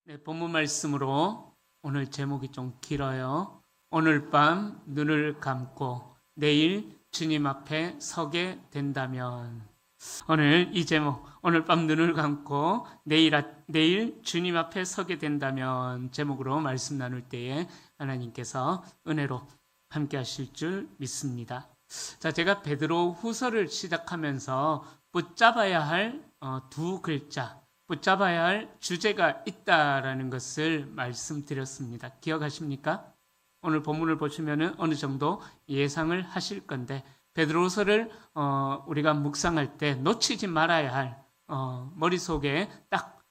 네, 본문 말씀으로 오늘 제목이 좀 길어요. 오늘 밤 눈을 감고 내일 주님 앞에 서게 된다면. 오늘 이 제목, 오늘 밤 눈을 감고 내일 주님 앞에 서게 된다면 제목으로 말씀 나눌 때에 하나님께서 은혜로 함께 하실 줄 믿습니다. 자, 제가 베드로 후서를 시작하면서 붙잡아야 할 두 글자, 붙잡아야 할 주제가 있다라는 것을 말씀드렸습니다. 기억하십니까? 오늘 본문을 보시면 어느 정도 예상을 하실 건데, 베드로후서를 우리가 묵상할 때 놓치지 말아야 할 머릿속에 딱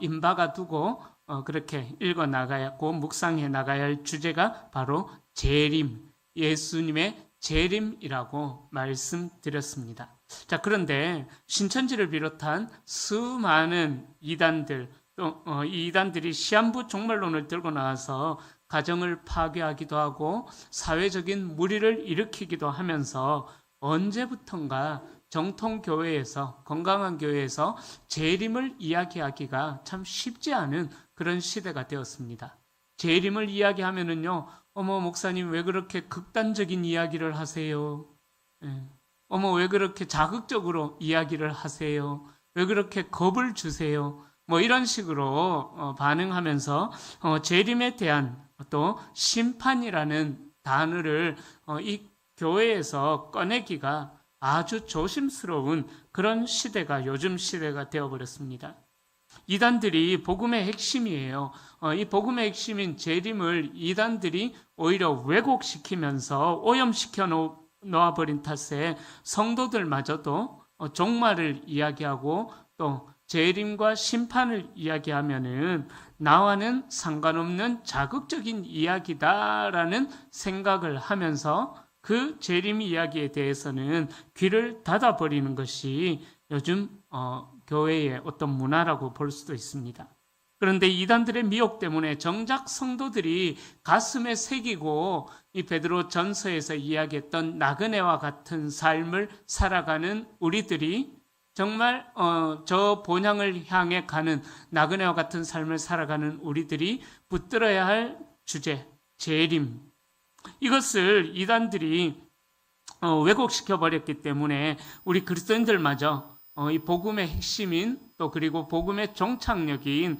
임박아 두고 그렇게 읽어 나가야 하고 묵상해 나가야 할 주제가 바로 재림, 예수님의 재림이라고 말씀드렸습니다. 자, 그런데 신천지를 비롯한 수많은 이단들, 또 이단들이 시한부 종말론을 들고 나와서 가정을 파괴하기도 하고 사회적인 무리를 일으키기도 하면서 언제부턴가 정통교회에서, 건강한 교회에서 재림을 이야기하기가 참 쉽지 않은 그런 시대가 되었습니다. 재림을 이야기하면은요, 어머 목사님 왜 그렇게 극단적인 이야기를 하세요? 어머 왜 그렇게 자극적으로 이야기를 하세요? 왜 그렇게 겁을 주세요? 뭐 이런 식으로 반응하면서 재림에 대한 또 심판이라는 단어를 이 교회에서 꺼내기가 아주 조심스러운 그런 시대가 요즘 시대가 되어버렸습니다. 이단들이 복음의 핵심이에요. 이 복음의 핵심인 재림을 이단들이 오히려 왜곡시키면서 오염시켜 놓아버린 탓에 성도들마저도 종말을 이야기하고 또 재림과 심판을 이야기하면은 나와는 상관없는 자극적인 이야기다라는 생각을 하면서 그 재림 이야기에 대해서는 귀를 닫아버리는 것이 요즘 교회의 어떤 문화라고 볼 수도 있습니다. 그런데 이단들의 미혹 때문에 정작 성도들이 가슴에 새기고 이 베드로 전서에서 이야기했던 나그네와 같은 삶을 살아가는 우리들이 정말 저 본향을 향해 가는 나그네와 같은 삶을 살아가는 우리들이 붙들어야 할 주제, 재림. 이것을 이단들이 왜곡시켜 버렸기 때문에 우리 그리스도인들마저 이 복음의 핵심인 또 그리고 복음의 종착역인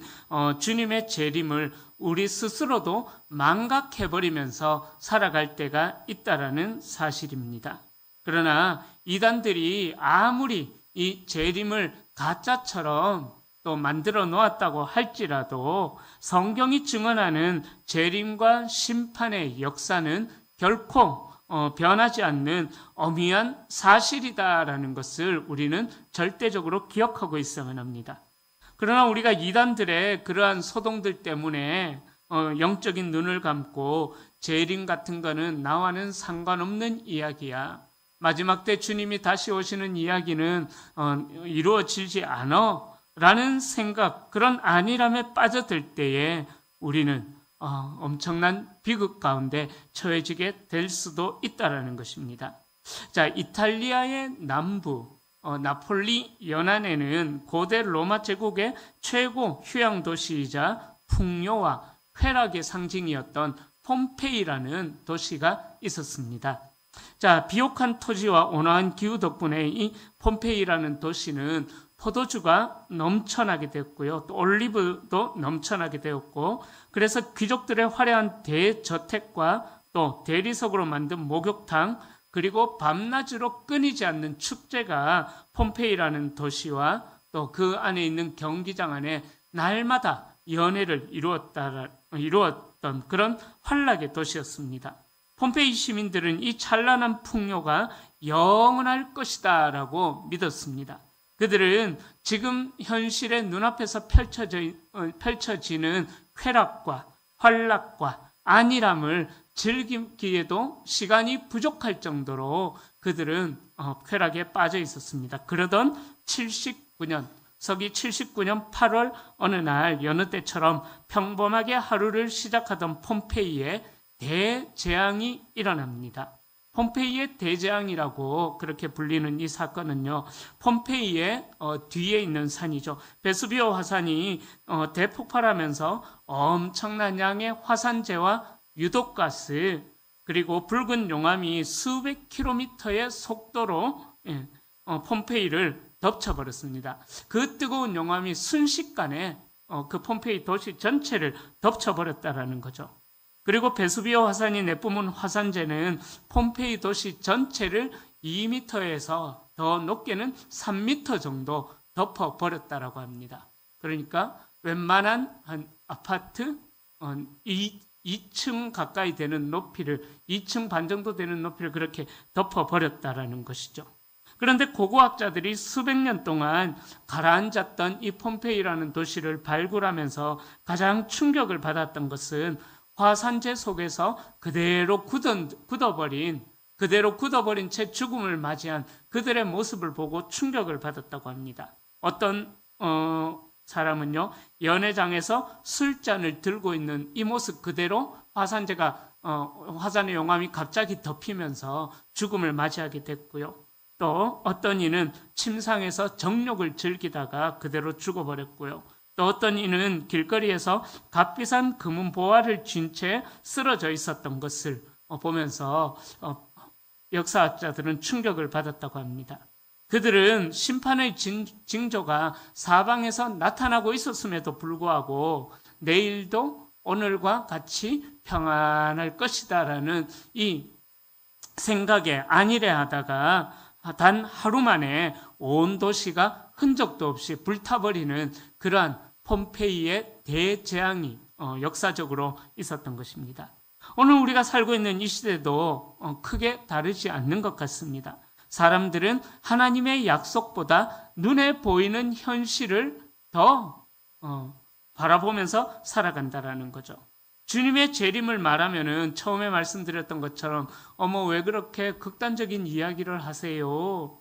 주님의 재림을 우리 스스로도 망각해버리면서 살아갈 때가 있다라는 사실입니다. 그러나 이단들이 아무리 이 재림을 가짜처럼 또 만들어 놓았다고 할지라도 성경이 증언하는 재림과 심판의 역사는 결코 변하지 않는 엄미한 사실이다라는 것을 우리는 절대적으로 기억하고 있어야만 합니다. 그러나 우리가 이단들의 그러한 소동들 때문에 영적인 눈을 감고 재림 같은 거는 나와는 상관없는 이야기야. 마지막 때 주님이 다시 오시는 이야기는 이루어지지 않아 라는 생각, 그런 안일함에 빠져들 때에 우리는 엄청난 비극 가운데 처해지게 될 수도 있다라는 것입니다. 자, 이탈리아의 남부 나폴리 연안에는 고대 로마 제국의 최고 휴양 도시이자 풍요와 쾌락의 상징이었던 폼페이라는 도시가 있었습니다. 자, 비옥한 토지와 온화한 기후 덕분에 이 폼페이라는 도시는 포도주가 넘쳐나게 되었고요. 또 올리브도 넘쳐나게 되었고, 그래서 귀족들의 화려한 대저택과 또 대리석으로 만든 목욕탕, 그리고 밤낮으로 끊이지 않는 축제가 폼페이라는 도시와 또 그 안에 있는 경기장 안에 날마다 연회를 이루었던 그런 환락의 도시였습니다. 폼페이 시민들은 이 찬란한 풍요가 영원할 것이다라고 믿었습니다. 그들은 지금 현실의 눈앞에서 펼쳐지는 쾌락과 환락과 안일함을 즐기기에도 시간이 부족할 정도로 그들은 쾌락에 빠져 있었습니다. 그러던 79년, 서기 79년 8월 어느 날 여느 때처럼 평범하게 하루를 시작하던 폼페이에 대재앙이 일어납니다. 폼페이의 대재앙이라고 그렇게 불리는 이 사건은요, 폼페이의 뒤에 있는 산이죠. 베수비오 화산이 대폭발하면서 엄청난 양의 화산재와 유독가스, 그리고 붉은 용암이 수백 킬로미터의 속도로 폼페이를 덮쳐버렸습니다. 그 뜨거운 용암이 순식간에 그 폼페이 도시 전체를 덮쳐버렸다라는 거죠. 그리고 베수비오 화산이 내뿜은 화산재는 폼페이 도시 전체를 2m에서 더 높게는 3m 정도 덮어버렸다라고 합니다. 그러니까 웬만한 한 아파트 2층 가까이 되는 높이를, 2층 반 정도 되는 높이를 그렇게 덮어버렸다라는 것이죠. 그런데 고고학자들이 수백 년 동안 가라앉았던 이 폼페이라는 도시를 발굴하면서 가장 충격을 받았던 것은 화산재 속에서 그대로 굳어버린 채 죽음을 맞이한 그들의 모습을 보고 충격을 받았다고 합니다. 어떤 사람은요, 연회장에서 술잔을 들고 있는 이 모습 그대로 화산의 용암이 갑자기 덮이면서 죽음을 맞이하게 됐고요. 또 어떤 이는 침상에서 정욕을 즐기다가 그대로 죽어버렸고요. 또 어떤 이는 길거리에서 값비싼 금은 보화를 쥔 채 쓰러져 있었던 것을 보면서 역사학자들은 충격을 받았다고 합니다. 그들은 심판의 징조가 사방에서 나타나고 있었음에도 불구하고 내일도 오늘과 같이 평안할 것이다라는 이 생각에 안일해하다가 단 하루 만에 온 도시가 흔적도 없이 불타버리는 그러한 폼페이의 대재앙이 역사적으로 있었던 것입니다. 오늘 우리가 살고 있는 이 시대도 크게 다르지 않는 것 같습니다. 사람들은 하나님의 약속보다 눈에 보이는 현실을 더 바라보면서 살아간다라는 거죠. 주님의 재림을 말하면은 처음에 말씀드렸던 것처럼 왜 그렇게 극단적인 이야기를 하세요?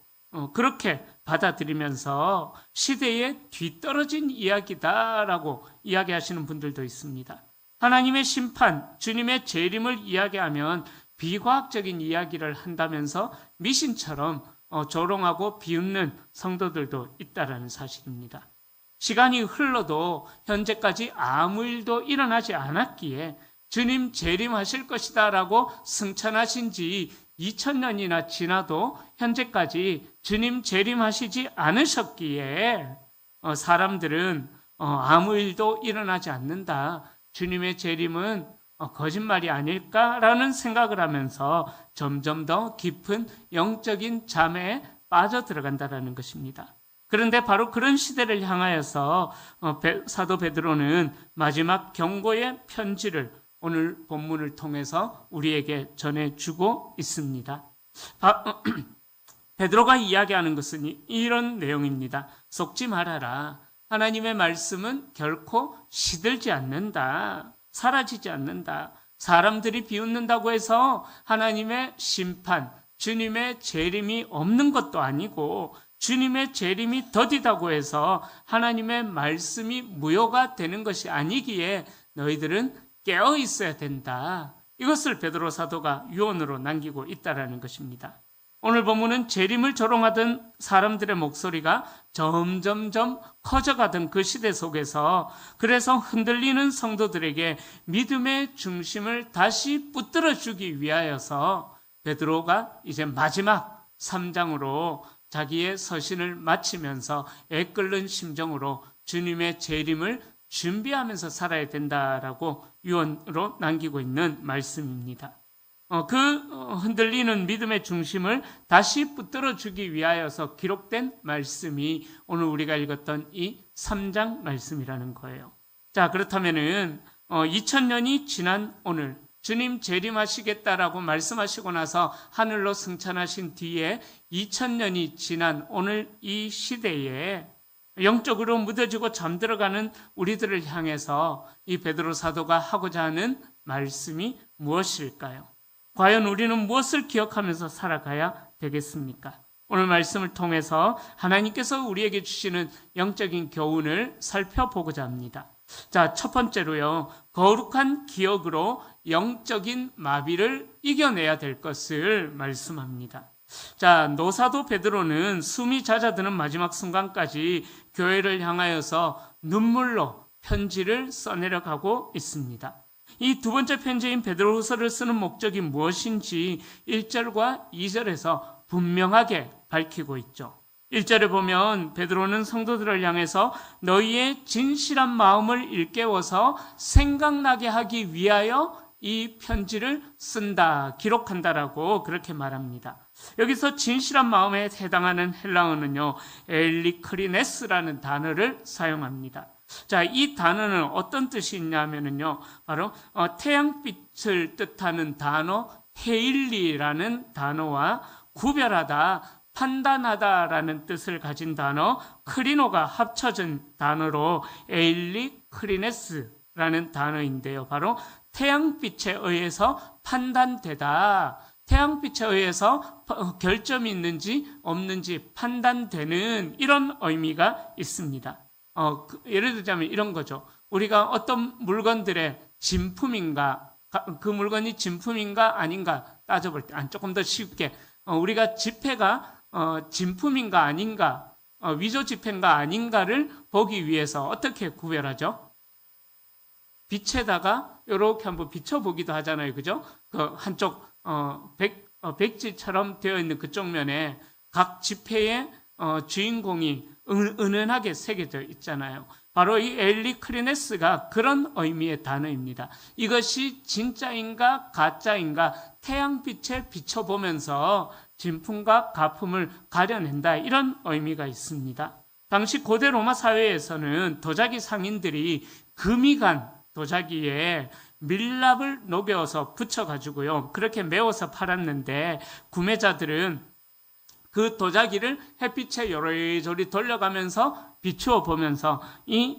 그렇게 받아들이면서 시대에 뒤떨어진 이야기다라고 이야기하시는 분들도 있습니다. 하나님의 심판, 주님의 재림을 이야기하면 비과학적인 이야기를 한다면서 미신처럼 조롱하고 비웃는 성도들도 있다라는 사실입니다. 시간이 흘러도 현재까지 아무 일도 일어나지 않았기에 주님 재림하실 것이다 라고 승천하신 지 2000년이나 지나도 현재까지 주님 재림하시지 않으셨기에 사람들은 아무 일도 일어나지 않는다. 주님의 재림은 거짓말이 아닐까라는 생각을 하면서 점점 더 깊은 영적인 잠에 빠져들어간다는 것입니다. 그런데 바로 그런 시대를 향하여서 사도 베드로는 마지막 경고의 편지를 오늘 본문을 통해서 우리에게 전해주고 있습니다. 베드로가 이야기하는 것은 이런 내용입니다. 속지 말아라. 하나님의 말씀은 결코 시들지 않는다. 사라지지 않는다. 사람들이 비웃는다고 해서 하나님의 심판, 주님의 재림이 없는 것도 아니고 주님의 재림이 더디다고 해서 하나님의 말씀이 무효가 되는 것이 아니기에 너희들은 깨어 있어야 된다. 이것을 베드로 사도가 유언으로 남기고 있다라는 것입니다. 오늘 본문은 재림을 조롱하던 사람들의 목소리가 점점점 커져가던 그 시대 속에서 그래서 흔들리는 성도들에게 믿음의 중심을 다시 붙들어주기 위하여서 베드로가 이제 마지막 3장으로 자기의 서신을 마치면서 애끓는 심정으로 주님의 재림을 준비하면서 살아야 된다라고 유언으로 남기고 있는 말씀입니다. 그 흔들리는 믿음의 중심을 다시 붙들어주기 위하여서 기록된 말씀이 오늘 우리가 읽었던 이 3장 말씀이라는 거예요. 자, 그렇다면은 2000년이 지난 오늘 주님 재림하시겠다라고 말씀하시고 나서 하늘로 승천하신 뒤에 2000년이 지난 오늘 이 시대에 영적으로 무뎌지고 잠들어가는 우리들을 향해서 이 베드로 사도가 하고자 하는 말씀이 무엇일까요? 과연 우리는 무엇을 기억하면서 살아가야 되겠습니까? 오늘 말씀을 통해서 하나님께서 우리에게 주시는 영적인 교훈을 살펴보고자 합니다. 자, 첫 번째로요. 거룩한 기억으로 영적인 마비를 이겨내야 될 것을 말씀합니다. 자, 노사도 베드로는 숨이 잦아드는 마지막 순간까지 교회를 향하여서 눈물로 편지를 써내려가고 있습니다. 이 두 번째 편지인 베드로후서를 쓰는 목적이 무엇인지 1절과 2절에서 분명하게 밝히고 있죠. 1절에 보면 베드로는 성도들을 향해서 너희의 진실한 마음을 일깨워서 생각나게 하기 위하여 이 편지를 쓴다, 기록한다라고 그렇게 말합니다. 여기서 진실한 마음에 해당하는 헬라어는요, 엘리크리네스라는 단어를 사용합니다. 자, 이 단어는 어떤 뜻이 있냐면요, 바로 태양빛을 뜻하는 단어 헤일리라는 단어와 구별하다, 판단하다라는 뜻을 가진 단어 크리노가 합쳐진 단어로 엘리크리네스라는 단어인데요. 바로 태양빛에 의해서 판단되다, 태양빛에 의해서 결점이 있는지 없는지 판단되는 이런 의미가 있습니다. 예를 들자면 이런 거죠. 우리가 어떤 물건들의 진품인가, 그 물건이 진품인가 아닌가 따져볼 때, 조금 더 쉽게, 우리가 지폐가 진품인가 아닌가, 위조 지폐인가 아닌가를 보기 위해서 어떻게 구별하죠? 빛에다가 이렇게 한번 비춰보기도 하잖아요. 그죠? 그 한쪽, 백지처럼 되어 있는 그쪽 면에 각 지폐의 주인공이 은은하게 새겨져 있잖아요. 바로 이 엘리크리네스가 그런 의미의 단어입니다. 이것이 진짜인가 가짜인가 태양빛에 비춰보면서 진품과 가품을 가려낸다, 이런 의미가 있습니다. 당시 고대 로마 사회에서는 도자기 상인들이 금이 간 도자기에 밀랍을 녹여서 붙여가지고요, 그렇게 메워서 팔았는데 구매자들은 그 도자기를 햇빛에 요리조리 돌려가면서 비추어 보면서 이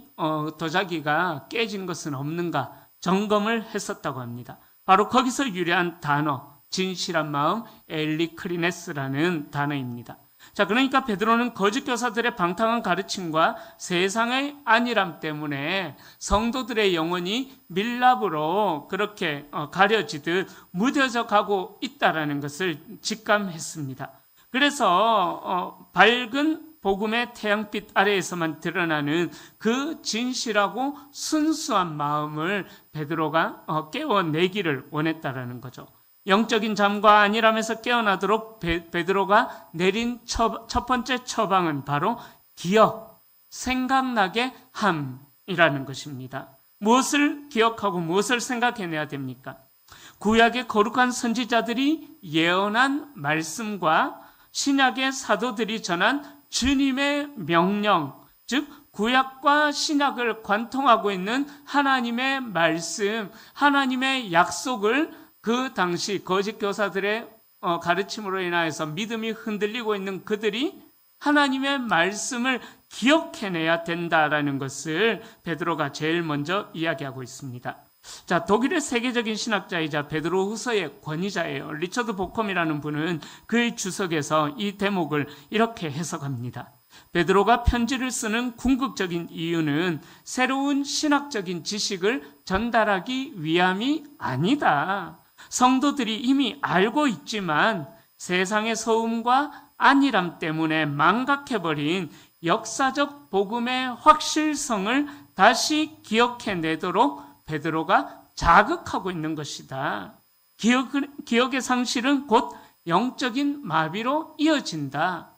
도자기가 깨진 것은 없는가 점검을 했었다고 합니다. 바로 거기서 유래한 단어, 진실한 마음, 엘리크리네스라는 단어입니다. 자, 그러니까 베드로는 거짓 교사들의 방탕한 가르침과 세상의 안일함 때문에 성도들의 영혼이 밀랍으로 그렇게 가려지듯 무뎌져 가고 있다라는 것을 직감했습니다. 그래서 밝은 복음의 태양빛 아래에서만 드러나는 그 진실하고 순수한 마음을 베드로가 깨워내기를 원했다라는 거죠. 영적인 잠과 안일함에서 깨어나도록 베드로가 내린 첫 번째 처방은 바로 기억, 생각나게 함이라는 것입니다. 무엇을 기억하고 무엇을 생각해내야 됩니까? 구약의 거룩한 선지자들이 예언한 말씀과 신약의 사도들이 전한 주님의 명령, 즉 구약과 신약을 관통하고 있는 하나님의 말씀, 하나님의 약속을 그 당시 거짓 교사들의 가르침으로 인하여서 믿음이 흔들리고 있는 그들이 하나님의 말씀을 기억해내야 된다라는 것을 베드로가 제일 먼저 이야기하고 있습니다. 자, 독일의 세계적인 신학자이자 베드로후서의 권위자예요. 리처드 보컴이라는 분은 그의 주석에서 이 대목을 이렇게 해석합니다. 베드로가 편지를 쓰는 궁극적인 이유는 새로운 신학적인 지식을 전달하기 위함이 아니다. 성도들이 이미 알고 있지만 세상의 소음과 안일함 때문에 망각해버린 역사적 복음의 확실성을 다시 기억해내도록 베드로가 자극하고 있는 것이다. 기억의 상실은 곧 영적인 마비로 이어진다.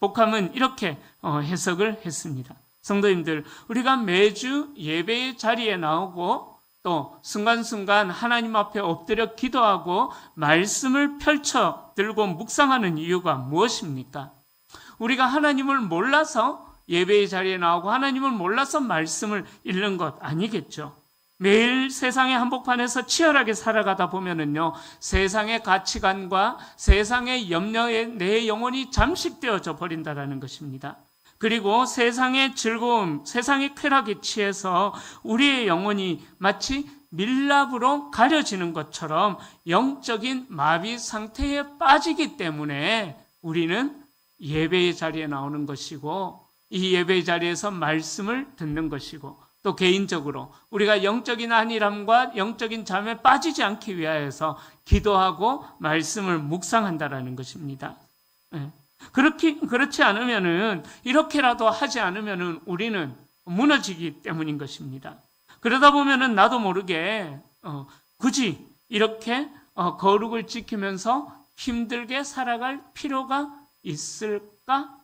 복함은 이렇게 해석을 했습니다. 성도님들, 우리가 매주 예배의 자리에 나오고 또 순간순간 하나님 앞에 엎드려 기도하고 말씀을 펼쳐 들고 묵상하는 이유가 무엇입니까? 우리가 하나님을 몰라서 예배의 자리에 나오고 하나님을 몰라서 말씀을 읽는 것 아니겠죠. 매일 세상의 한복판에서 치열하게 살아가다 보면은요, 세상의 가치관과 세상의 염려에 내 영혼이 잠식되어져 버린다라는 것입니다. 그리고 세상의 즐거움, 세상의 쾌락에 취해서 우리의 영혼이 마치 밀랍으로 가려지는 것처럼 영적인 마비 상태에 빠지기 때문에 우리는 예배의 자리에 나오는 것이고 이 예배의 자리에서 말씀을 듣는 것이고 또 또 개인적으로 우리가 영적인 안일함과 영적인 잠에 빠지지 않기 위하여서 기도하고 말씀을 묵상한다라는 것입니다. 그렇지 않으면은, 이렇게라도 하지 않으면은 우리는 무너지기 때문인 것입니다. 그러다 보면은 나도 모르게 굳이 이렇게 거룩을 지키면서 힘들게 살아갈 필요가 있을까?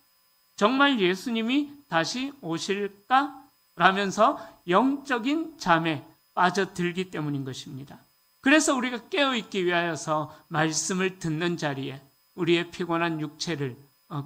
정말 예수님이 다시 오실까? 라면서 영적인 잠에 빠져들기 때문인 것입니다. 그래서 우리가 깨어있기 위하여서 말씀을 듣는 자리에 우리의 피곤한 육체를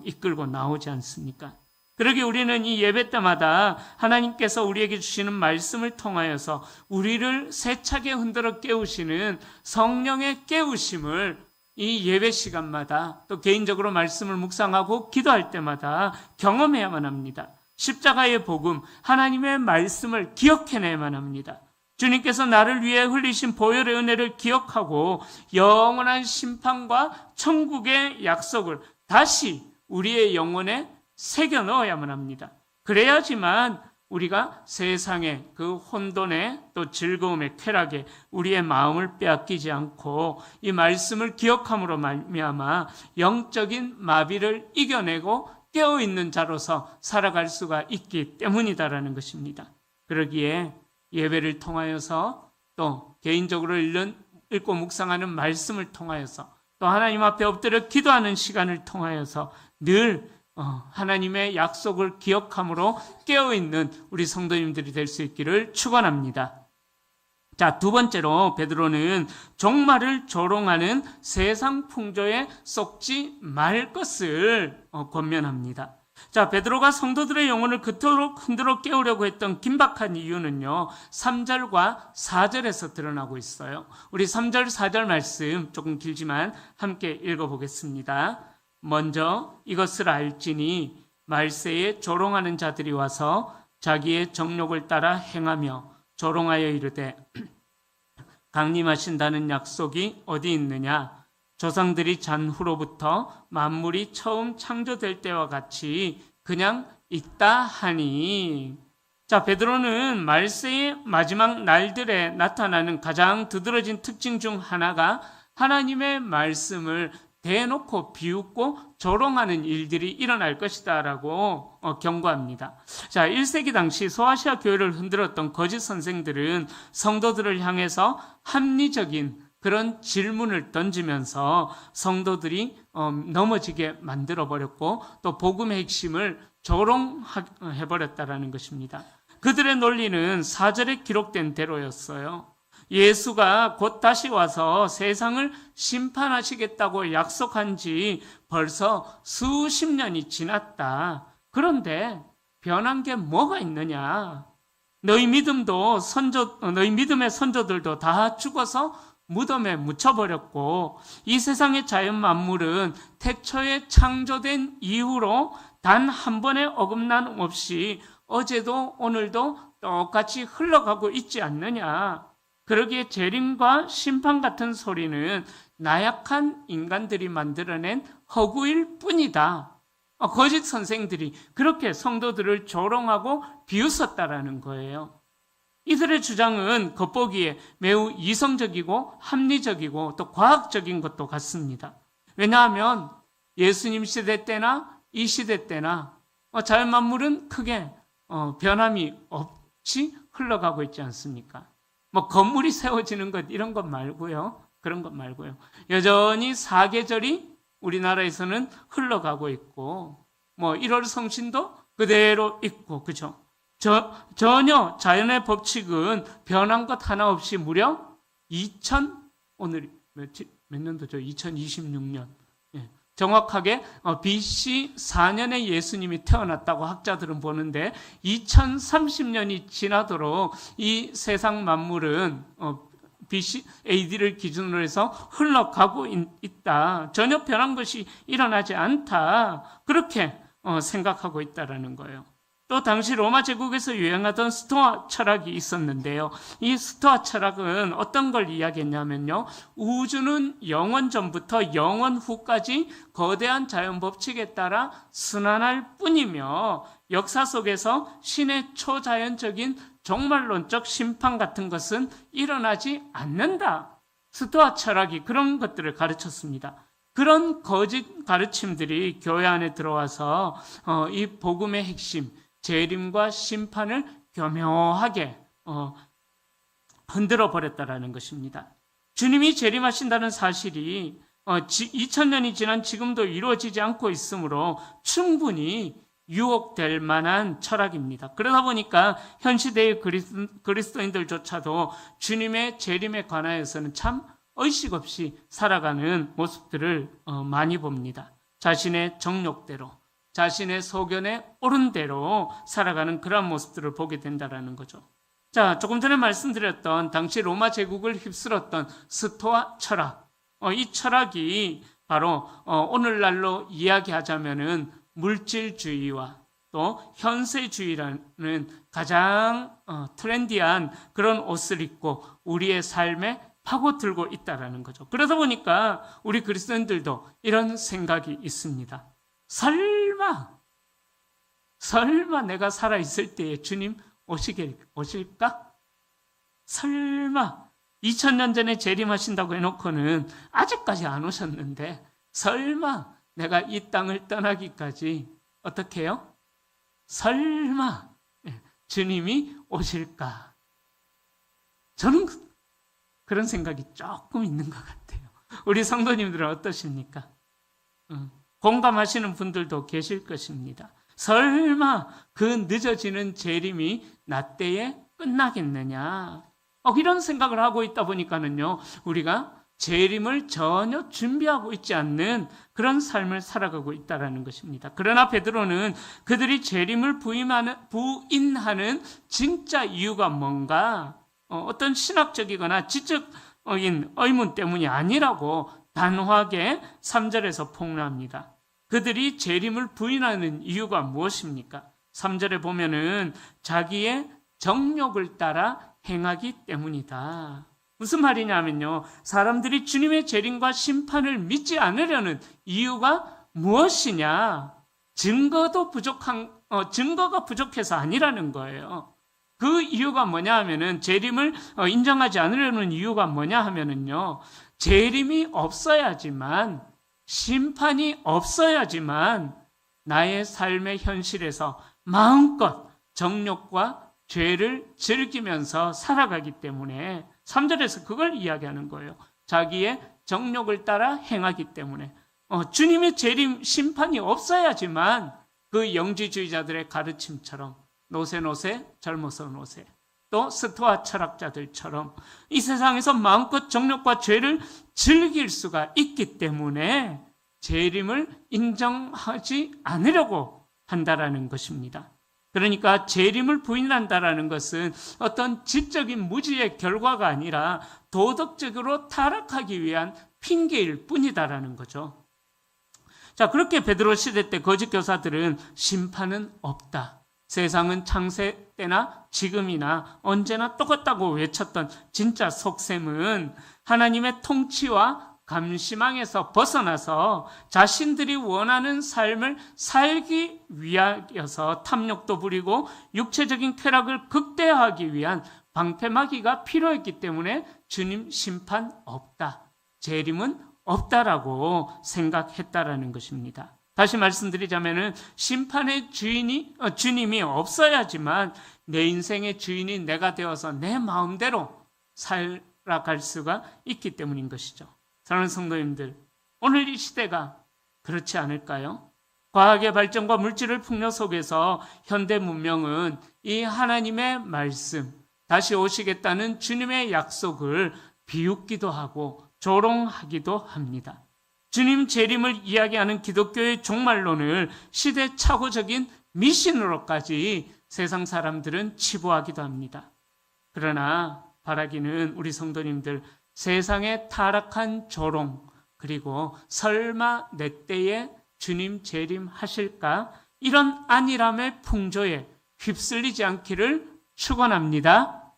이끌고 나오지 않습니까? 그러기에 우리는 이 예배 때마다 하나님께서 우리에게 주시는 말씀을 통하여서 우리를 세차게 흔들어 깨우시는 성령의 깨우심을 이 예배 시간마다 또 개인적으로 말씀을 묵상하고 기도할 때마다 경험해야만 합니다. 십자가의 복음, 하나님의 말씀을 기억해내야만 합니다. 주님께서 나를 위해 흘리신 보혈의 은혜를 기억하고 영원한 심판과 천국의 약속을 다시 우리의 영혼에 새겨 넣어야만 합니다. 그래야지만 우리가 세상의 그 혼돈에 또 즐거움의 쾌락에 우리의 마음을 빼앗기지 않고 이 말씀을 기억함으로 말미암아 영적인 마비를 이겨내고 깨어있는 자로서 살아갈 수가 있기 때문이다라는 것입니다. 그러기에 예배를 통하여서 또 개인적으로 읽고 묵상하는 말씀을 통하여서 또 하나님 앞에 엎드려 기도하는 시간을 통하여서 늘 하나님의 약속을 기억함으로 깨어있는 우리 성도님들이 될 수 있기를 축원합니다. 자, 두 번째로 베드로는 종말을 조롱하는 세상 풍조에 속지 말 것을 권면합니다. 자, 베드로가 성도들의 영혼을 그토록 흔들어 깨우려고 했던 긴박한 이유는요, 3절과 4절에서 드러나고 있어요. 우리 3절, 4절 말씀 조금 길지만 함께 읽어보겠습니다. 먼저 이것을 알지니 말세에 조롱하는 자들이 와서 자기의 정욕을 따라 행하며 조롱하여 이르되 강림하신다는 약속이 어디 있느냐? 조상들이 잔 후로부터 만물이 처음 창조될 때와 같이 그냥 있다 하니. 자, 베드로는 말세의 마지막 날들에 나타나는 가장 두드러진 특징 중 하나가 하나님의 말씀을 대놓고 비웃고 조롱하는 일들이 일어날 것이다 라고 경고합니다. 자, 1세기 당시 소아시아 교회를 흔들었던 거짓 선생들은 성도들을 향해서 합리적인 그런 질문을 던지면서 성도들이 넘어지게 만들어버렸고 또 복음의 핵심을 조롱해버렸다라는 것입니다. 그들의 논리는 4절에 기록된 대로였어요. 예수가 곧 다시 와서 세상을 심판하시겠다고 약속한 지 벌써 수십 년이 지났다. 그런데 변한 게 뭐가 있느냐? 너희 믿음의 선조들도 다 죽어서 무덤에 묻혀버렸고 이 세상의 자연 만물은 태초에 창조된 이후로 단 한 번의 어긋남 없이 어제도 오늘도 똑같이 흘러가고 있지 않느냐. 그러기에 재림과 심판 같은 소리는 나약한 인간들이 만들어낸 허구일 뿐이다. 거짓 선생들이 그렇게 성도들을 조롱하고 비웃었다라는 거예요. 이들의 주장은 겉보기에 매우 이성적이고 합리적이고 또 과학적인 것도 같습니다. 왜냐하면 예수님 시대 때나 이 시대 때나 자연 만물은 크게 변함이 없이 흘러가고 있지 않습니까? 건물이 세워지는 것 이런 것 말고요. 그런 것 말고요. 여전히 사계절이 우리나라에서는 흘러가고 있고 1월 성신도 그대로 있고 그죠? 전혀 자연의 법칙은 변한 것 하나 없이 무려 오늘 몇 년도죠? 2026년. 정확하게 BC 4년에 예수님이 태어났다고 학자들은 보는데 2030년이 지나도록 이 세상 만물은 BC AD를 기준으로 해서 흘러가고 있다. 전혀 변한 것이 일어나지 않다. 그렇게 생각하고 있다라는 거예요. 또 당시 로마 제국에서 유행하던 스토아 철학이 있었는데요. 이 스토아 철학은 어떤 걸 이야기했냐면요. 우주는 영원 전부터 영원 후까지 거대한 자연 법칙에 따라 순환할 뿐이며 역사 속에서 신의 초자연적인 종말론적 심판 같은 것은 일어나지 않는다. 스토아 철학이 그런 것들을 가르쳤습니다. 그런 거짓 가르침들이 교회 안에 들어와서 이 복음의 핵심, 재림과 심판을 교묘하게 흔들어 버렸다라는 것입니다. 주님이 재림하신다는 사실이 2000년이 지난 지금도 이루어지지 않고 있으므로 충분히 유혹될 만한 철학입니다. 그러다 보니까 현 시대의 그리스도인들조차도 주님의 재림에 관하여서는 참 의식 없이 살아가는 모습들을 많이 봅니다. 자신의 정욕대로, 자신의 소견에 옳은 대로 살아가는 그런 모습들을 보게 된다는 거죠. 자, 조금 전에 말씀드렸던 당시 로마 제국을 휩쓸었던 스토아 철학, 이 철학이 바로 오늘날로 이야기하자면은 물질주의와 또 현세주의라는 가장 트렌디한 그런 옷을 입고 우리의 삶에 파고들고 있다라는 거죠. 그러다 보니까 우리 그리스도인들도 이런 생각이 있습니다. 설마 내가 살아있을 때에 주님 오실까? 설마 2000년 전에 재림하신다고 해놓고는 아직까지 안 오셨는데 설마 내가 이 땅을 떠나기까지 어떻게 해요? 설마 주님이 오실까? 저는 그런 생각이 조금 있는 것 같아요. 우리 성도님들은 어떠십니까? 공감하시는 분들도 계실 것입니다. 설마 그 늦어지는 재림이 나 때에 끝나겠느냐? 이런 생각을 하고 있다 보니까는요, 우리가 재림을 전혀 준비하고 있지 않는 그런 삶을 살아가고 있다는 것입니다. 그러나 베드로는 그들이 재림을 부인하는 진짜 이유가 뭔가 어떤 신학적이거나 지적인 의문 때문이 아니라고 단호하게 3절에서 폭로합니다. 그들이 재림을 부인하는 이유가 무엇입니까? 3절에 보면은 자기의 정욕을 따라 행하기 때문이다. 무슨 말이냐면요, 사람들이 주님의 재림과 심판을 믿지 않으려는 이유가 무엇이냐? 증거가 부족해서 아니라는 거예요. 그 이유가 뭐냐 하면은, 재림을 인정하지 않으려는 이유가 뭐냐 하면은요, 재림이 없어야지만, 심판이 없어야지만 나의 삶의 현실에서 마음껏 정욕과 죄를 즐기면서 살아가기 때문에 3절에서 그걸 이야기하는 거예요. 자기의 정욕을 따라 행하기 때문에 주님의 재림 심판이 없어야지만 그 영지주의자들의 가르침처럼 노세 젊어서 노세, 또 스토아 철학자들처럼 이 세상에서 마음껏 정욕과 죄를 즐길 수가 있기 때문에 재림을 인정하지 않으려고 한다라는 것입니다. 그러니까 재림을 부인한다라는 것은 어떤 지적인 무지의 결과가 아니라 도덕적으로 타락하기 위한 핑계일 뿐이다라는 거죠. 자, 그렇게 베드로 시대 때 거짓 교사들은 심판은 없다, 세상은 창세 때나 지금이나 언제나 똑같다고 외쳤던 진짜 속셈은 하나님의 통치와 감시망에서 벗어나서 자신들이 원하는 삶을 살기 위하여서 탐욕도 부리고 육체적인 쾌락을 극대화하기 위한 방패막이가 필요했기 때문에 주님 심판 없다, 재림은 없다라고 생각했다라는 것입니다. 다시 말씀드리자면은 심판의 주님이 없어야지만 내 인생의 주인이 내가 되어서 내 마음대로 살아갈 수가 있기 때문인 것이죠. 사랑하는 성도님들, 오늘 이 시대가 그렇지 않을까요? 과학의 발전과 물질의 풍요 속에서 현대 문명은 이 하나님의 말씀, 다시 오시겠다는 주님의 약속을 비웃기도 하고 조롱하기도 합니다. 주님 재림을 이야기하는 기독교의 종말론을 시대착오적인 미신으로까지 세상 사람들은 치부하기도 합니다. 그러나 바라기는 우리 성도님들, 세상의 타락한 조롱, 그리고 설마 내 때에 주님 재림하실까, 이런 안일함의 풍조에 휩쓸리지 않기를 축원합니다.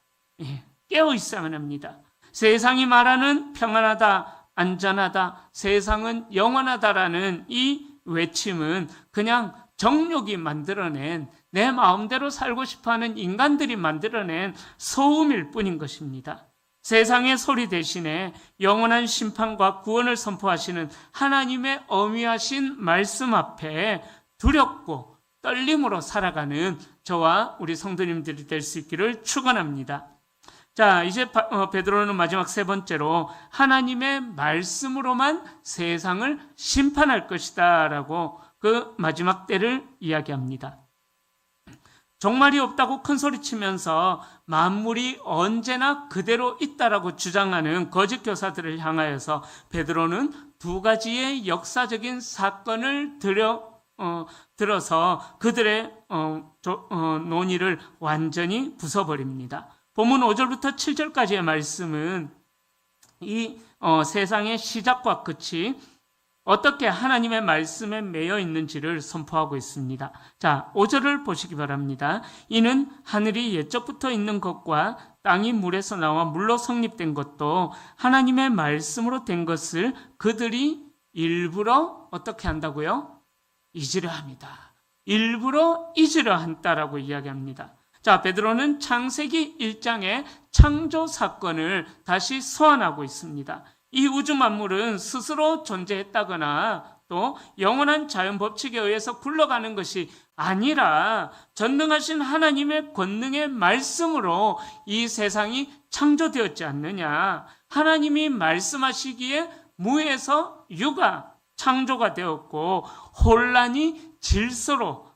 깨어 있어야만 합니다. 세상이 말하는 평안하다, 안전하다, 세상은 영원하다라는 이 외침은 그냥 정욕이 만들어낸, 내 마음대로 살고 싶어하는 인간들이 만들어낸 소음일 뿐인 것입니다. 세상의 소리 대신에 영원한 심판과 구원을 선포하시는 하나님의 어미하신 말씀 앞에 두렵고 떨림으로 살아가는 저와 우리 성도님들이 될 수 있기를 축원합니다. 자, 이제 베드로는 마지막 세 번째로 하나님의 말씀으로만 세상을 심판할 것이다 라고 그 마지막 때를 이야기합니다. 종말이 없다고 큰소리치면서 만물이 언제나 그대로 있다라고 주장하는 거짓 교사들을 향하여서 베드로는 두 가지의 역사적인 사건을 들어서 그들의 논의를 완전히 부숴버립니다. 본문 5절부터 7절까지의 말씀은 이 세상의 시작과 끝이 어떻게 하나님의 말씀에 매여 있는지를 선포하고 있습니다. 자, 5절을 보시기 바랍니다. 이는 하늘이 옛적부터 있는 것과 땅이 물에서 나와 물로 성립된 것도 하나님의 말씀으로 된 것을 그들이 일부러 어떻게 한다고요? 잊으려 합니다. 일부러 잊으려 한다라고 이야기합니다. 자, 베드로는 창세기 1장의 창조 사건을 다시 소환하고 있습니다. 이 우주 만물은 스스로 존재했다거나 또 영원한 자연 법칙에 의해서 굴러가는 것이 아니라 전능하신 하나님의 권능의 말씀으로 이 세상이 창조되었지 않느냐. 하나님이 말씀하시기에 무에서 유가 창조가 되었고 혼란이 질서로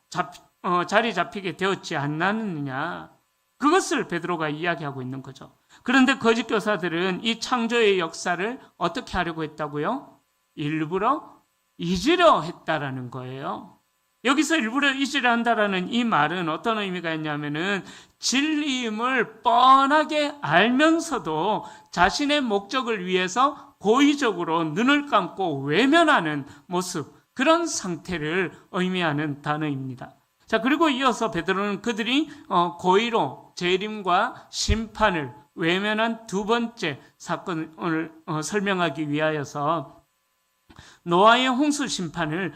자리 잡히게 되었지 않았느냐. 그것을 베드로가 이야기하고 있는 거죠. 그런데 거짓 교사들은 이 창조의 역사를 어떻게 하려고 했다고요? 일부러 잊으려 했다라는 거예요. 여기서 일부러 잊으려 한다라는 이 말은 어떤 의미가 있냐면은 진리임을 뻔하게 알면서도 자신의 목적을 위해서 고의적으로 눈을 감고 외면하는 모습, 그런 상태를 의미하는 단어입니다. 자, 그리고 이어서 베드로는 그들이 고의로 재림과 심판을 외면한 두 번째 사건을 설명하기 위하여서 노아의 홍수 심판을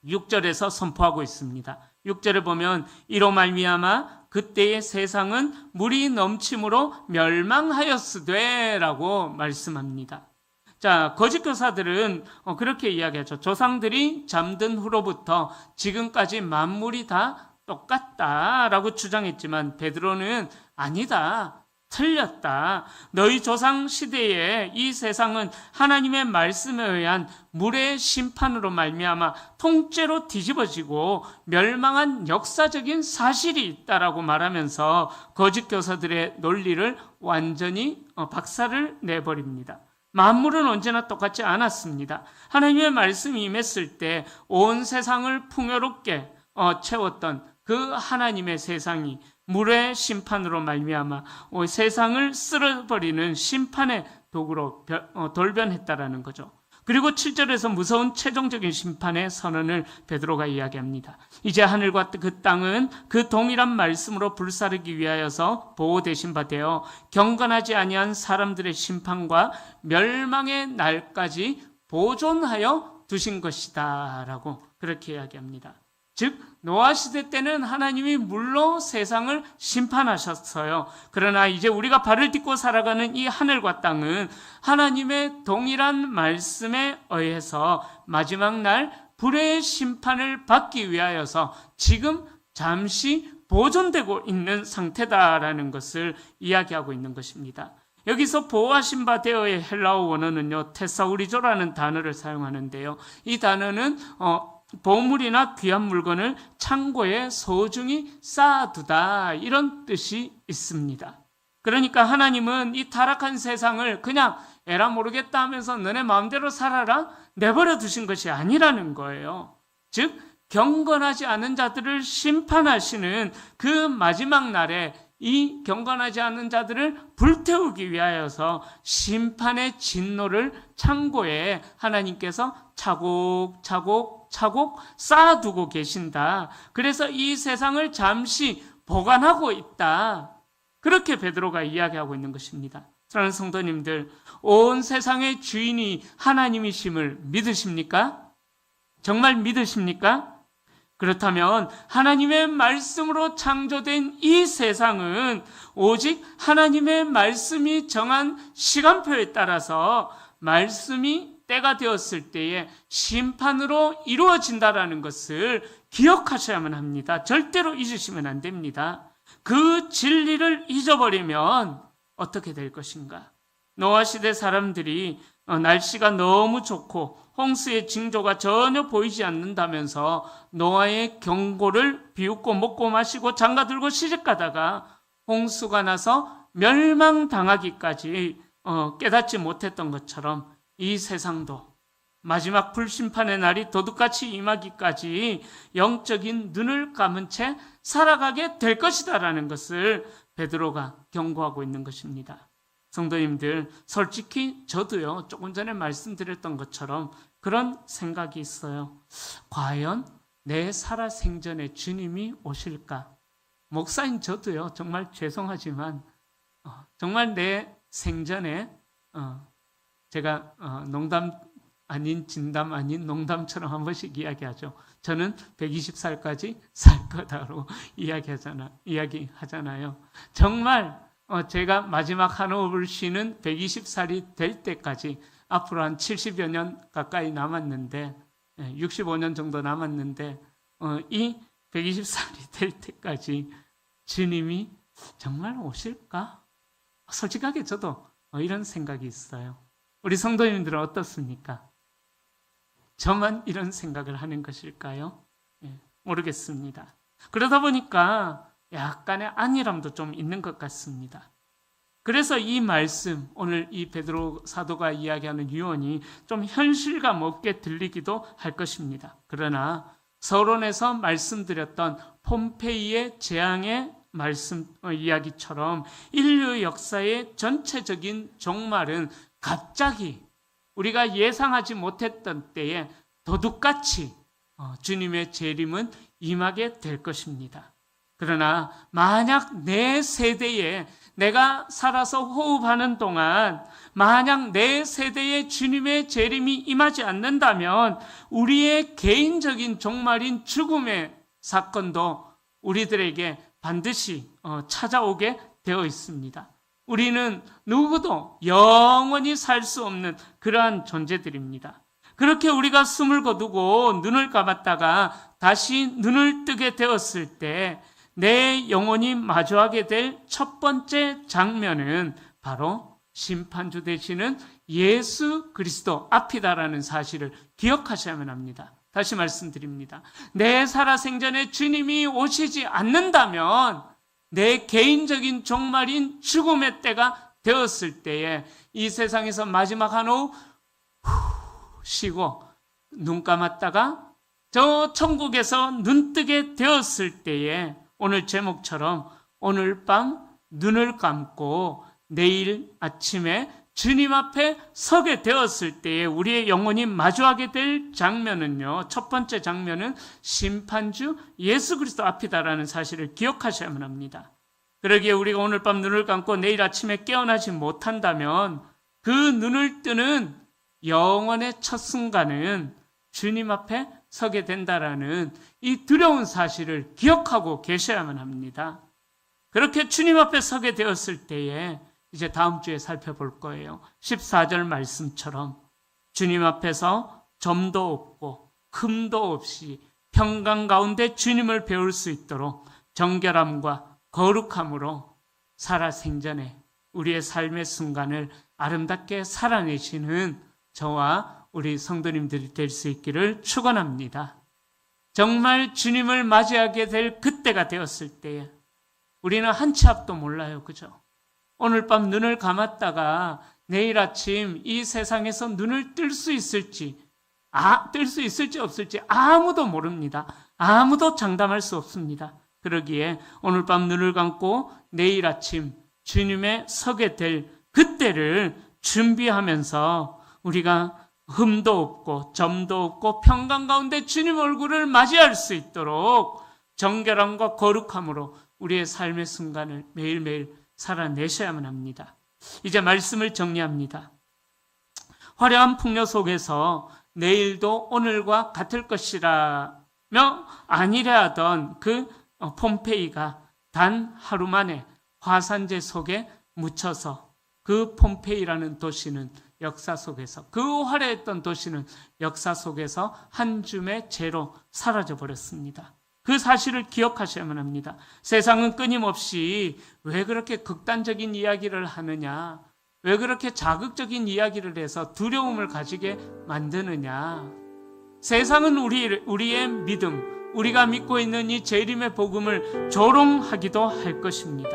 6절에서 선포하고 있습니다. 6절에 보면 이로 말미암아 그때의 세상은 물이 넘침으로 멸망하였으되 라고 말씀합니다. 자, 거짓 교사들은 그렇게 이야기하죠. 조상들이 잠든 후로부터 지금까지 만물이 다 똑같다라고 주장했지만 베드로는 아니다. 틀렸다. 너희 조상 시대에 이 세상은 하나님의 말씀에 의한 물의 심판으로 말미암아 통째로 뒤집어지고 멸망한 역사적인 사실이 있다라고 말하면서 거짓 교사들의 논리를 완전히 박살을 내버립니다. 만물은 언제나 똑같지 않았습니다. 하나님의 말씀이 임했을 때 온 세상을 풍요롭게 채웠던 그 하나님의 세상이 물의 심판으로 말미암아 세상을 쓸어버리는 심판의 도구로 돌변했다라는 거죠. 그리고 7절에서 무서운 최종적인 심판의 선언을 베드로가 이야기합니다. 이제 하늘과 그 땅은 그 동일한 말씀으로 불사르기 위하여서 보호되신 바 되어 경건하지 아니한 사람들의 심판과 멸망의 날까지 보존하여 두신 것이다 라고 그렇게 이야기합니다. 즉 노아 시대 때는 하나님이 물로 세상을 심판하셨어요. 그러나 이제 우리가 발을 딛고 살아가는 이 하늘과 땅은 하나님의 동일한 말씀에 의해서 마지막 날 불의 심판을 받기 위하여서 지금 잠시 보존되고 있는 상태다라는 것을 이야기하고 있는 것입니다. 여기서 보호하신 바 되어의 헬라어 원어는요, 테사우리조라는 단어를 사용하는데요. 이 단어는 보물이나 귀한 물건을 창고에 소중히 쌓아두다, 이런 뜻이 있습니다. 그러니까 하나님은 이 타락한 세상을 그냥 에라 모르겠다 하면서 너네 마음대로 살아라 내버려 두신 것이 아니라는 거예요. 즉 경건하지 않은 자들을 심판하시는 그 마지막 날에 이 경건하지 않은 자들을 불태우기 위하여서 심판의 진노를 창고에 하나님께서 차곡차곡 쌓아두고 계신다. 그래서 이 세상을 잠시 보관하고 있다. 그렇게 베드로가 이야기하고 있는 것입니다. 사랑하는 성도님들, 온 세상의 주인이 하나님이심을 믿으십니까? 정말 믿으십니까? 그렇다면 하나님의 말씀으로 창조된 이 세상은 오직 하나님의 말씀이 정한 시간표에 따라서 말씀이 때가 되었을 때에 심판으로 이루어진다라는 것을 기억하셔야만 합니다. 절대로 잊으시면 안 됩니다. 그 진리를 잊어버리면 어떻게 될 것인가? 노아 시대 사람들이 날씨가 너무 좋고 홍수의 징조가 전혀 보이지 않는다면서 노아의 경고를 비웃고 먹고 마시고 장가들고 시집가다가 홍수가 나서 멸망당하기까지 깨닫지 못했던 것처럼 이 세상도 마지막 불심판의 날이 도둑같이 임하기까지 영적인 눈을 감은 채 살아가게 될 것이다라는 것을 베드로가 경고하고 있는 것입니다. 성도님들, 솔직히 저도요, 조금 전에 말씀드렸던 것처럼 그런 생각이 있어요. 과연 내 살아생전에 주님이 오실까? 목사인 저도요, 정말 죄송하지만 정말 내 생전에 제가 농담 아닌 진담 아닌 농담처럼 한 번씩 이야기하죠. 저는 120살까지 살 거다로 이야기하잖아요. 정말 제가 마지막 한 호흡을 쉬는 120살이 될 때까지 앞으로 한 70여 년 가까이 남았는데 65년 정도 남았는데 이 120살이 될 때까지 주님이 정말 오실까? 솔직하게 저도 이런 생각이 있어요. 우리 성도님들은 어떻습니까? 저만 이런 생각을 하는 것일까요? 모르겠습니다. 그러다 보니까 약간의 안일함도 좀 있는 것 같습니다. 그래서 이 말씀, 오늘 이 베드로 사도가 이야기하는 유언이 좀 현실감 없게 들리기도 할 것입니다. 그러나 서론에서 말씀드렸던 폼페이의 재앙의 말씀 이야기처럼 인류 역사의 전체적인 종말은 갑자기 우리가 예상하지 못했던 때에 도둑같이 주님의 재림은 임하게 될 것입니다. 그러나 만약 내 세대에 내가 살아서 호흡하는 동안 만약 내 세대에 주님의 재림이 임하지 않는다면 우리의 개인적인 종말인 죽음의 사건도 우리들에게 반드시 찾아오게 되어 있습니다. 우리는 누구도 영원히 살 수 없는 그러한 존재들입니다. 그렇게 우리가 숨을 거두고 눈을 감았다가 다시 눈을 뜨게 되었을 때 내 영혼이 마주하게 될 첫 번째 장면은 바로 심판주 되시는 예수 그리스도 앞이다라는 사실을 기억하셔야만 합니다. 다시 말씀드립니다. 내 살아생전에 주님이 오시지 않는다면 내 개인적인 종말인 죽음의 때가 되었을 때에 이 세상에서 마지막 한 호흡 쉬고 눈 감았다가 저 천국에서 눈 뜨게 되었을 때에 오늘 제목처럼 오늘 밤 눈을 감고 내일 아침에 주님 앞에 서게 되었을 때에 우리의 영혼이 마주하게 될 장면은요, 첫 번째 장면은 심판주 예수 그리스도 앞이다라는 사실을 기억하셔야만 합니다. 그러기에 우리가 오늘 밤 눈을 감고 내일 아침에 깨어나지 못한다면 그 눈을 뜨는 영원의 첫 순간은 주님 앞에 서게 된다라는 이 두려운 사실을 기억하고 계셔야만 합니다. 그렇게 주님 앞에 서게 되었을 때에 이제 다음 주에 살펴볼 거예요. 14절 말씀처럼 주님 앞에서 점도 없고 흠도 없이 평강 가운데 주님을 배울 수 있도록 정결함과 거룩함으로 살아생전에 우리의 삶의 순간을 아름답게 살아내시는 저와 우리 성도님들이 될 수 있기를 축원합니다. 정말 주님을 맞이하게 될 그때가 되었을 때에 우리는 한 치 앞도 몰라요. 그죠? 오늘 밤 눈을 감았다가 내일 아침 이 세상에서 눈을 뜰 수 있을지 없을지 아무도 모릅니다. 아무도 장담할 수 없습니다. 그러기에 오늘 밤 눈을 감고 내일 아침 주님의 서게 될 그때를 준비하면서 우리가 흠도 없고 점도 없고 평강 가운데 주님 얼굴을 맞이할 수 있도록 정결함과 거룩함으로 우리의 삶의 순간을 매일매일 살아내셔야만 합니다. 이제 말씀을 정리합니다. 화려한 풍요 속에서 내일도 오늘과 같을 것이라 아니래 하던 그 폼페이가 단 하루 만에 화산재 속에 묻혀서 그 폼페이라는 도시는 역사 속에서, 그 화려했던 도시는 역사 속에서 한 줌의 재로 사라져 버렸습니다. 그 사실을 기억하셔야만 합니다. 세상은 끊임없이 왜 그렇게 극단적인 이야기를 하느냐, 왜 그렇게 자극적인 이야기를 해서 두려움을 가지게 만드느냐. 세상은 우리의 믿음, 우리가 믿고 있는 이 재림의 복음을 조롱하기도 할 것입니다.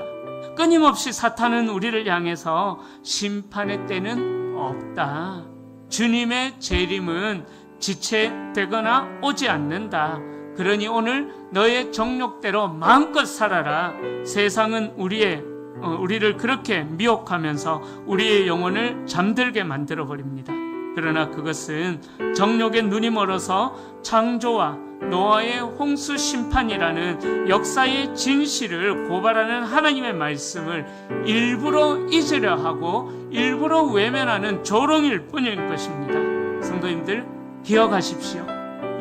끊임없이 사탄은 우리를 향해서 심판의 때는 없다. 주님의 재림은 지체되거나 오지 않는다. 그러니 오늘 너의 정욕대로 마음껏 살아라. 세상은 우리를 그렇게 미혹하면서 우리의 영혼을 잠들게 만들어버립니다. 그러나 그것은 정욕의 눈이 멀어서 창조와 노아의 홍수 심판이라는 역사의 진실을 고발하는 하나님의 말씀을 일부러 잊으려 하고 일부러 외면하는 조롱일 뿐일 것입니다. 성도님들 기억하십시오.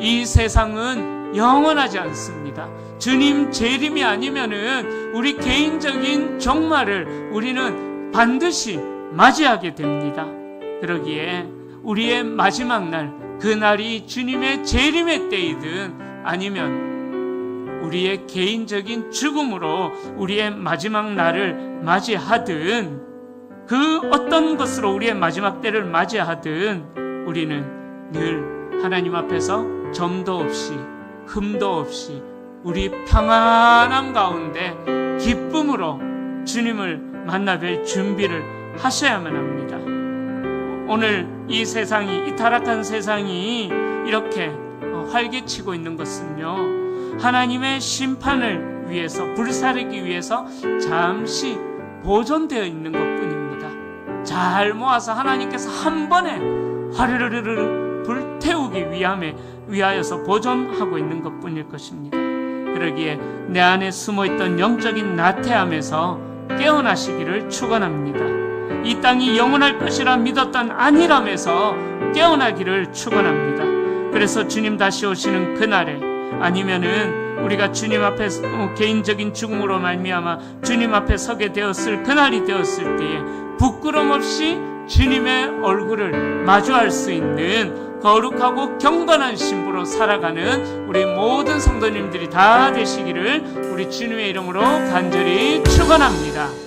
이 세상은 영원하지 않습니다. 주님 재림이 아니면은 우리 개인적인 종말을 우리는 반드시 맞이하게 됩니다. 그러기에 우리의 마지막 날, 그날이 주님의 재림의 때이든 아니면 우리의 개인적인 죽음으로 우리의 마지막 날을 맞이하든, 그 어떤 것으로 우리의 마지막 때를 맞이하든 우리는 늘 하나님 앞에서 점도 없이 흠도 없이 우리 평안함 가운데 기쁨으로 주님을 만나뵐 준비를 하셔야만 합니다. 오늘 이 세상이, 이 타락한 세상이 이렇게 활개치고 있는 것은요, 하나님의 심판을 위해서, 불사르기 위해서 잠시 보존되어 있는 것뿐입니다. 잘 모아서 하나님께서 한 번에 화르르르 불태우기 위하여서 보존하고 있는 것뿐일 것입니다. 그러기에 내 안에 숨어있던 영적인 나태함에서 깨어나시기를 축원합니다. 이 땅이 영원할 것이라 믿었던 안일함에서 깨어나기를 축원합니다. 그래서 주님 다시 오시는 그날에, 아니면은 우리가 주님 앞에 개인적인 죽음으로 말미암아 주님 앞에 서게 되었을 그날이 되었을 때에 부끄럼 없이 주님의 얼굴을 마주할 수 있는 거룩하고 경건한 신부로 살아가는 우리 모든 성도님들이 다 되시기를 우리 주님의 이름으로 간절히 축원합니다.